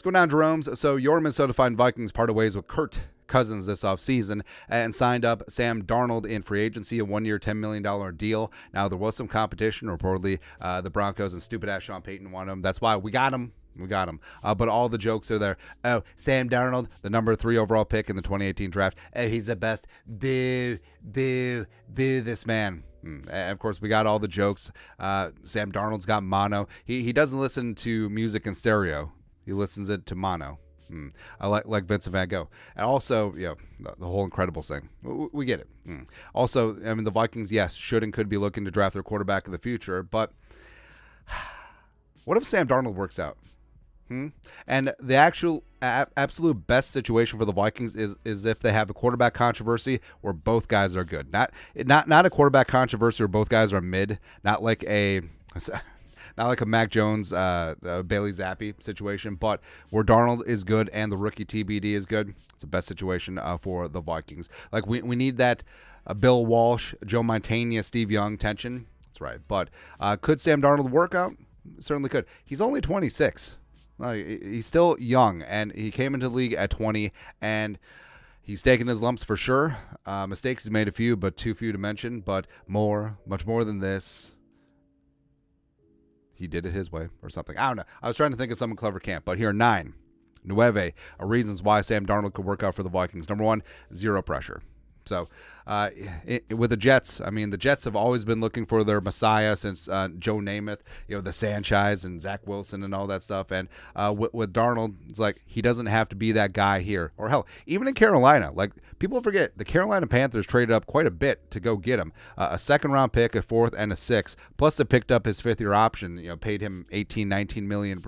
Let's go down Jerome's. So your Minnesota Vikings parted ways with Kirk Cousins this offseason and signed up Sam Darnold in free agency, a one-year, $10 million deal. Now, there was some competition. Reportedly, the Broncos and stupid-ass Sean Payton wanted him. That's why we got him. We got him. But all the jokes are there. Oh, Sam Darnold, the number 3 overall pick in the 2018 draft. Oh, he's the best. Boo, boo, boo this man. And of course, we got all the jokes. Sam Darnold's got mono. He doesn't listen to music in stereo. He listens it to mono. I like Vincent Van Gogh. And also, you know, the whole Incredibles thing. We get it. Also, I mean, the Vikings, yes, should and could be looking to draft their quarterback in the future. But what if Sam Darnold works out? And the actual absolute best situation for the Vikings is if they have a quarterback controversy where both guys are good. Not a quarterback controversy where both guys are mid. Not like a Mac Jones, Bailey Zappi situation, but where Darnold is good and the rookie TBD is good. It's the best situation for the Vikings. Like we need that Bill Walsh, Joe Montana, Steve Young tension. That's right. But could Sam Darnold work out? Certainly could. He's only 26. He's still young, and he came into the league at 20, and he's taken his lumps for sure. Mistakes he's made a few, but too few to mention. But much more than this. He did it his way or something. I don't know. I was trying to think of something clever camp, but here are 9 reasons why Sam Darnold could work out for the Vikings. Number 1, zero pressure. So with the Jets, I mean, the Jets have always been looking for their messiah since Joe Namath, you know, the Sanchez and Zach Wilson and all that stuff. And with Darnold, it's like he doesn't have to be that guy here. Or hell, even in Carolina, like people forget, the Carolina Panthers traded up quite a bit to go get him. A second-round pick, a 4th, and a 6th. Plus they picked up his 5th-year option, you know, paid him $19 million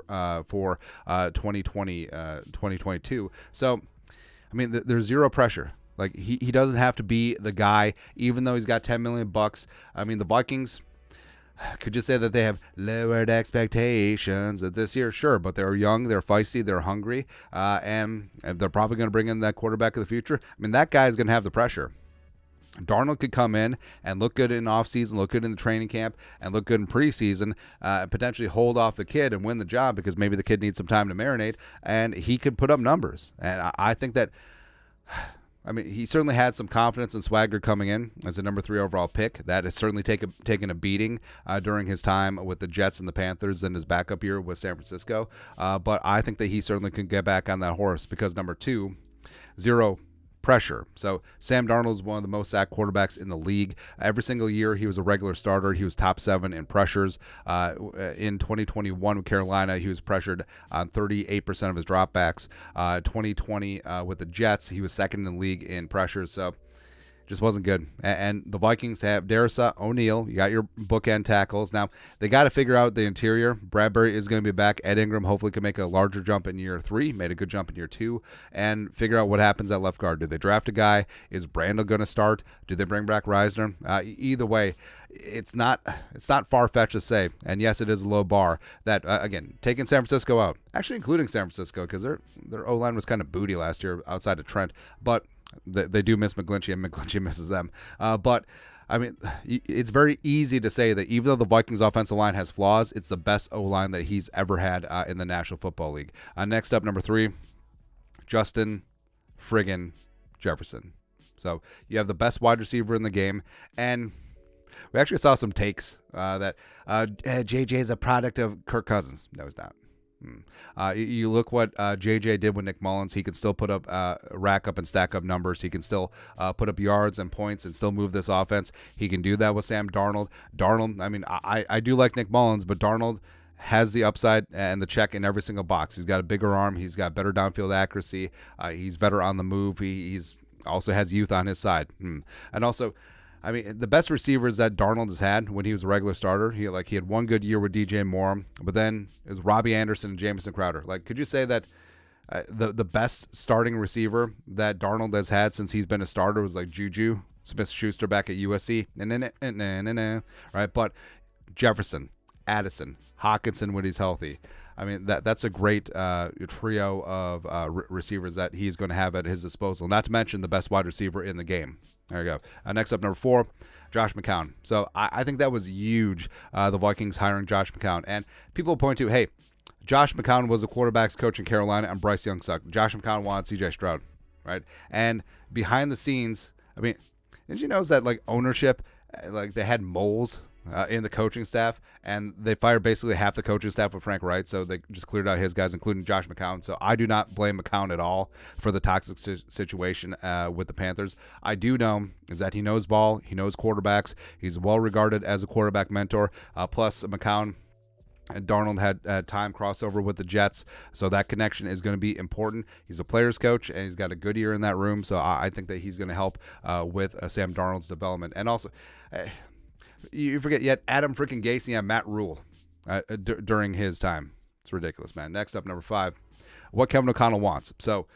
for 2022. So, I mean, there's zero pressure. Like he doesn't have to be the guy, even though he's got $10 million bucks. I mean, the Vikings could just say that they have lowered expectations this year, sure, but they're young, they're feisty, they're hungry, and they're probably going to bring in that quarterback of the future. I mean, that guy's going to have the pressure. Darnold could come in and look good in offseason, look good in the training camp, and look good in preseason, and potentially hold off the kid and win the job because maybe the kid needs some time to marinate, and he could put up numbers. And I think that, I mean, he certainly had some confidence and swagger coming in as a number 3 overall pick. That has certainly taken a beating during his time with the Jets and the Panthers and his backup year with San Francisco. But I think that he certainly can get back on that horse because number 2, zero pressure. So Sam Darnold is one of the most sacked quarterbacks in the league. Every single year he was a regular starter. He was top 7 in pressures. In 2021 with Carolina, he was pressured on 38% of his dropbacks. 2020 with the Jets, he was 2nd in the league in pressures. So just wasn't good. And the Vikings have Darissa, O'Neal. You got your bookend tackles. Now, they got to figure out the interior. Bradbury is going to be back. Ed Ingram hopefully can make a larger jump in year 3. Made a good jump in year 2. And figure out what happens at left guard. Do they draft a guy? Is Brandel going to start? Do they bring back Reisner? Either way, it's not far-fetched to say, and yes, it is a low bar, that, again, taking San Francisco out, actually including San Francisco, because their O-line was kind of booty last year outside of Trent, but they do miss McGlinchey, and McGlinchey misses them. But, I mean, it's very easy to say that even though the Vikings offensive line has flaws, it's the best O-line that he's ever had in the National Football League. Next up, number 3, Justin friggin' Jefferson. So you have the best wide receiver in the game, and we actually saw some takes that JJ is a product of Kirk Cousins. No, he's not. You look what JJ did with Nick Mullins. He can still put up, rack up and stack up numbers. He can still put up yards and points and still move this offense. He can do that with Sam Darnold. I mean, I do like Nick Mullins, but Darnold has the upside and the check in every single box. He's got a bigger arm. He's got better downfield accuracy. He's better on the move. He's also has youth on his side. And also, I mean, the best receivers that Darnold has had when he was a regular starter, he had one good year with DJ Moore, but then it was Robbie Anderson and Jamison Crowder. Like, could you say that the best starting receiver that Darnold has had since he's been a starter was like Juju Smith-Schuster back at USC? Right? But Jefferson, Addison, Hawkinson when he's healthy. I mean, that's a great trio of receivers that he's going to have at his disposal, not to mention the best wide receiver in the game. There you go. Next up, number 4, Josh McCown. So I think that was huge, the Vikings hiring Josh McCown. And people point to, hey, Josh McCown was the quarterback's coach in Carolina, and Bryce Young sucked. Josh McCown wanted C.J. Stroud, right? And behind the scenes, I mean, did you notice that, like, ownership, like, they had moles in the coaching staff, and they fired basically half the coaching staff with Frank Wright, so they just cleared out his guys, including Josh McCown. So I do not blame McCown at all for the toxic situation with the Panthers. I do know is that he knows ball, he knows quarterbacks, he's well regarded as a quarterback mentor. Plus, McCown and Darnold had time crossover with the Jets, so that connection is going to be important. He's a player's coach, and he's got a good ear in that room, so I think that he's going to help with Sam Darnold's development. And also, you forget yet Adam freaking Gase and Matt Rule during his time. It's ridiculous, man. Next up, number 5, what Kevin O'Connell wants. So,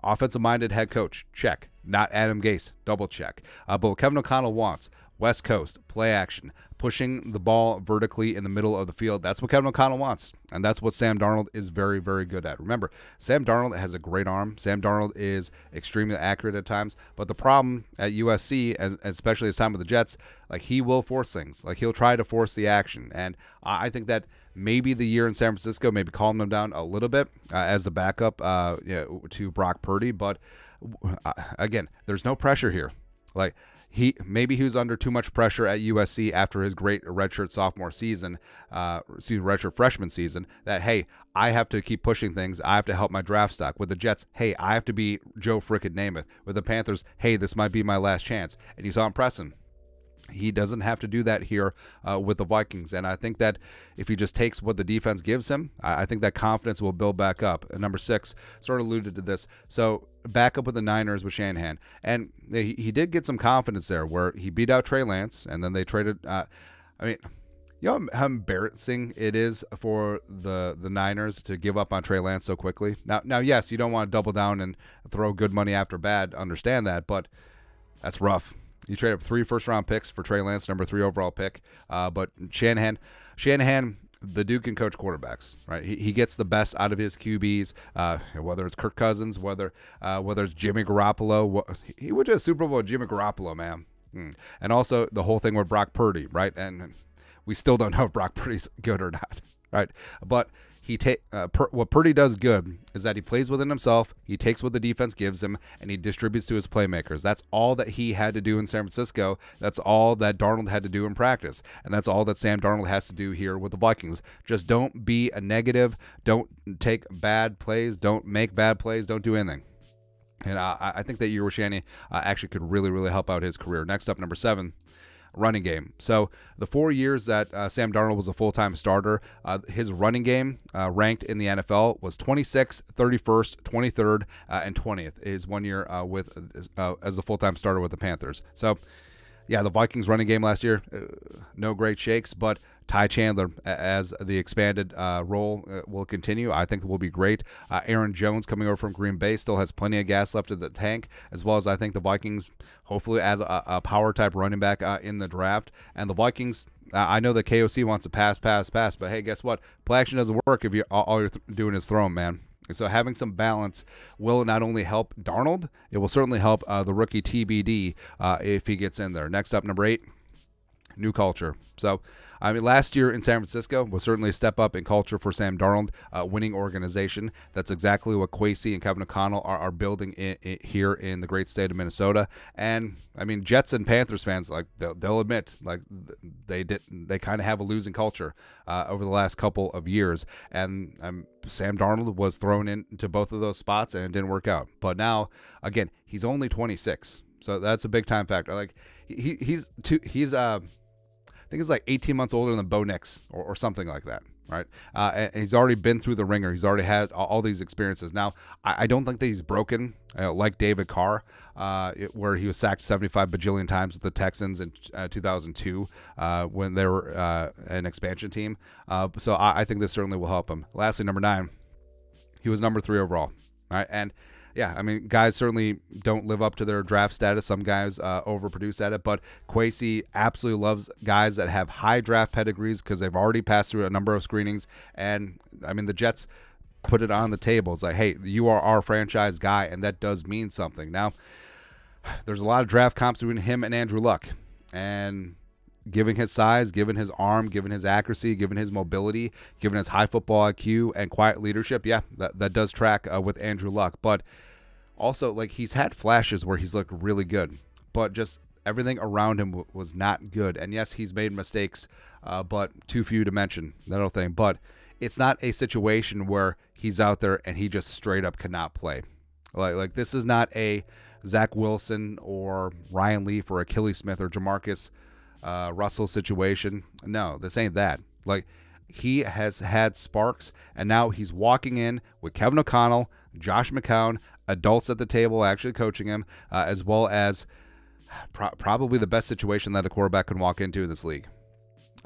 offensive-minded head coach, check. Not Adam Gase, double check. But what Kevin O'Connell wants, West Coast, play action, pushing the ball vertically in the middle of the field. That's what Kevin O'Connell wants, and that's what Sam Darnold is very, very good at. Remember, Sam Darnold has a great arm. Sam Darnold is extremely accurate at times, but the problem at USC, especially his time with the Jets, like, he will force things. Like, he'll try to force the action, and I think that maybe the year in San Francisco maybe calmed him down a little bit as a backup to Brock Purdy, but again, there's no pressure here. Like, maybe he was under too much pressure at USC after his great redshirt sophomore season, redshirt freshman season, that, hey, I have to keep pushing things. I have to help my draft stock. With the Jets, hey, I have to be Joe frickin' Namath. With the Panthers, hey, this might be my last chance. And you saw him pressing. He doesn't have to do that here with the Vikings. And I think that if he just takes what the defense gives him, I think that confidence will build back up. And number 6, sort of alluded to this. So back up with the Niners with Shanahan. And he did get some confidence there where he beat out Trey Lance, and then they traded. I mean, you know how embarrassing it is for the Niners to give up on Trey Lance so quickly? Now, yes, you don't want to double down and throw good money after bad. Understand that, but that's rough. You trade up 3 first-round picks for Trey Lance, number 3 overall pick. But Shanahan, the dude can coach quarterbacks, right? He gets the best out of his QBs, whether it's Kirk Cousins, whether it's Jimmy Garoppolo. He went to a Super Bowl with Jimmy Garoppolo, man. And also the whole thing with Brock Purdy, right? And we still don't know if Brock Purdy's good or not, right? But what Purdy does good is that he plays within himself, he takes what the defense gives him, and he distributes to his playmakers. That's all that he had to do in San Francisco. That's all that Darnold had to do in practice. And that's all that Sam Darnold has to do here with the Vikings. Just don't be a negative. Don't take bad plays. Don't make bad plays. Don't do anything. And I think that year with Shanahan actually could really, really help out his career. Next up, number 7. Running game. So the 4 years that Sam Darnold was a full-time starter, his running game ranked in the NFL was 26th, 31st, 23rd, and 20th. His 1 year as a full-time starter with the Panthers. So, yeah, the Vikings running game last year, no great shakes, but Ty Chandler, as the expanded role will continue, I think will be great. Aaron Jones coming over from Green Bay still has plenty of gas left in the tank, as well as I think the Vikings hopefully add a power-type running back in the draft. And the Vikings, I know that KOC wants to pass, but hey, guess what? Play action doesn't work if all you're doing is throwing, man. So having some balance will not only help Darnold, it will certainly help the rookie TBD if he gets in there. Next up, number 8, new culture. So, I mean, last year in San Francisco was certainly a step up in culture for Sam Darnold, winning organization. That's exactly what Kwesi and Kevin O'Connell are building here in the great state of Minnesota. And I mean, Jets and Panthers fans, like they'll admit, like they kind of have a losing culture over the last couple of years. And Sam Darnold was thrown into both of those spots, and it didn't work out. But now, again, he's only 26, so that's a big time factor. Like he's I think he's like 18 months older than Bo Nix or something like that, right? And he's already been through the ringer. He's already had all these experiences. Now, I don't think that he's broken like David Carr, where he was sacked 75 bajillion times with the Texans in 2002 when they were an expansion team. So I think this certainly will help him. Lastly, number 9, he was number 3 overall, right? And yeah, I mean, guys certainly don't live up to their draft status. Some guys overproduce at it, but Kwesi absolutely loves guys that have high draft pedigrees because they've already passed through a number of screenings. And, I mean, the Jets put it on the table. It's like, hey, you are our franchise guy, and that does mean something. Now, there's a lot of draft comps between him and Andrew Luck, and given his size, given his arm, given his accuracy, given his mobility, given his high football IQ and quiet leadership, yeah, that does track with Andrew Luck. But also, like, he's had flashes where he's looked really good, but just everything around him was not good. And yes, he's made mistakes, but too few to mention, that whole thing. But it's not a situation where he's out there and he just straight up cannot play. Like this is not a Zach Wilson or Ryan Leaf or Achilles Smith or Jamarcus Russell situation. No, this ain't that. Like, he has had sparks, and now he's walking in with Kevin O'Connell, Josh McCown, adults at the table actually coaching him, as well as probably the best situation that a quarterback can walk into in this league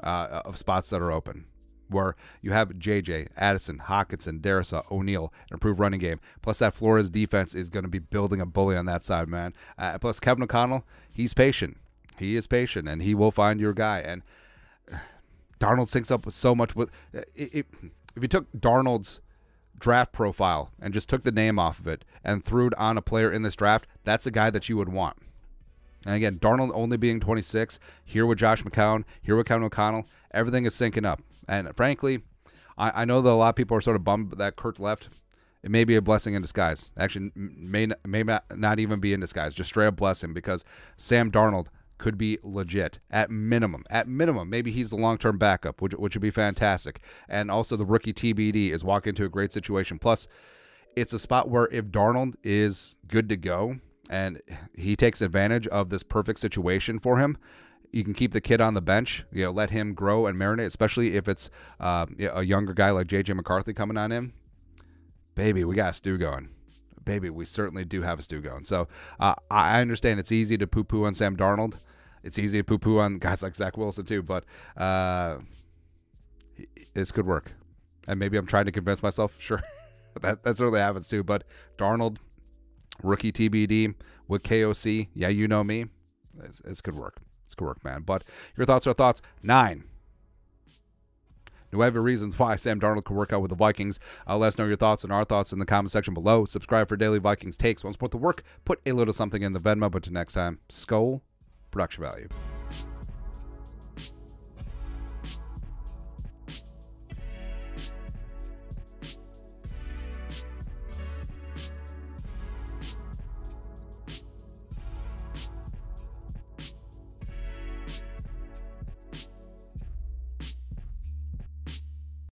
of spots that are open, where you have JJ, Addison, Hawkinson, Darrisaw, O'Neal, an improved running game. Plus that Flores defense is going to be building a bully on that side, man. Plus Kevin O'Connell, he's patient. He is patient, and he will find your guy. And Darnold syncs up with so much. With if you took Darnold's draft profile and just took the name off of it and threw it on a player in this draft, that's a guy that you would want. And again, Darnold only being 26, here with Josh McCown, here with Kevin O'Connell, everything is syncing up. And frankly, I know that a lot of people are sort of bummed that Kurt left. It may be a blessing in disguise. Actually, may not even be in disguise, just straight up blessing, because Sam Darnold could be legit at minimum. At minimum, maybe he's the long-term backup, which would be fantastic. And also the rookie TBD is walking into a great situation. Plus, it's a spot where if Darnold is good to go and he takes advantage of this perfect situation for him, you can keep the kid on the bench, let him grow and marinate, especially if it's a younger guy like J.J. McCarthy coming on in. Baby, we got a stew going. Baby, we certainly do have a stew going. So I understand it's easy to poo-poo on Sam Darnold. It's easy to poo-poo on guys like Zach Wilson too, but this could work. And maybe I'm trying to convince myself. Sure, that certainly happens too. But Darnold, rookie TBD with KOC, yeah, you know me. This could work. This could work, man. But your thoughts are thoughts. 9. Whatever reasons why Sam Darnold could work out with the Vikings. Let us know your thoughts and our thoughts in the comment section below. Subscribe for daily Vikings takes. Want to support the work? Put a little something in the Venmo. But till next time, Skull Production Value.